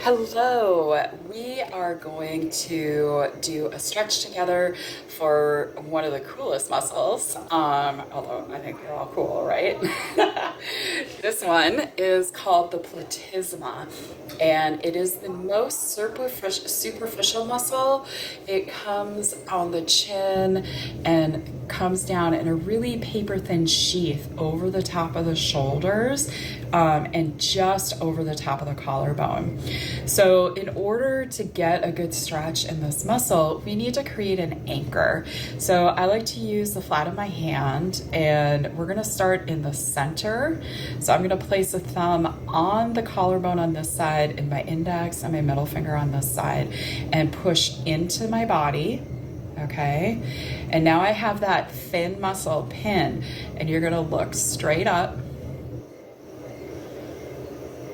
Hello, we are going to do a stretch together for one of the coolest muscles, although I think they're all cool, right? This one is called the platysma, and it is the most superficial muscle. It comes on the chin and comes down in a really paper thin sheath over the top of the shoulders and just over the top of the collarbone. So in order to get a good stretch in this muscle, we need to create an anchor. So I like to use the flat of my hand, and we're gonna start in the center. So I'm gonna place a thumb on the collarbone on this side and my index and my middle finger on this side and push into my body. Okay, and now I have that thin muscle pin, and you're gonna look straight up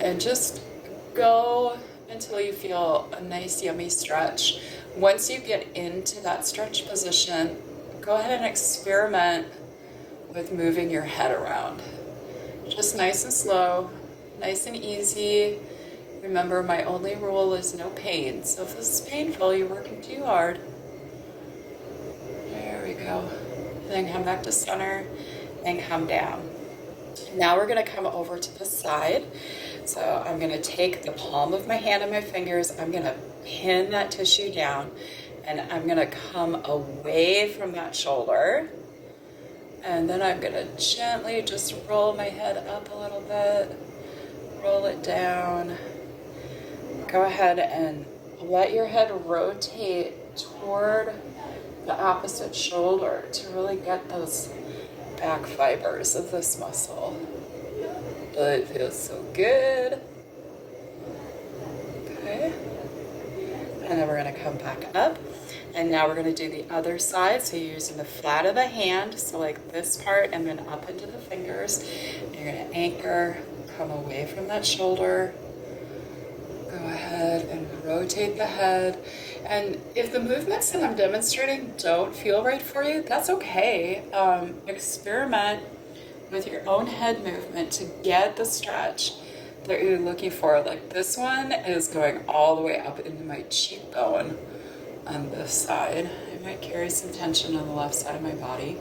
and just go until you feel a nice yummy stretch. Once you get into that stretch position, go ahead and experiment with moving your head around. Just nice and slow, nice and easy. Remember, my only rule is no pain. So if this is painful, you're working too hard. There we go. Then come back to center and come down. Now we're gonna come over to the side. So I'm gonna take the palm of my hand and my fingers, I'm gonna pin that tissue down, and I'm gonna come away from that shoulder. And then I'm gonna gently just roll my head up a little bit, roll it down. Go ahead and let your head rotate toward the opposite shoulder to really get those back fibers of this muscle. It feels so good. Okay. And then we're gonna come back up. And now we're gonna do the other side. So you're using the flat of the hand, so like this part, and then up into the fingers. And you're gonna anchor, come away from that shoulder. Go ahead and rotate the head. And if the movements that I'm demonstrating don't feel right for you, that's okay. Experiment with your own head movement to get the stretch that you're looking for. Like this one is going all the way up into my cheekbone on this side. I might carry some tension on the left side of my body.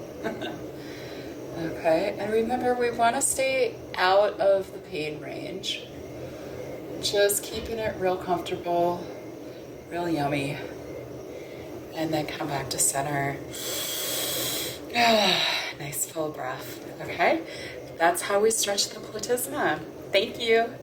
Okay, and remember, we want to stay out of the pain range. Just keeping it real comfortable, real yummy. And then come back to center. Nice full breath. Okay, that's how we stretch the platysma. Thank you.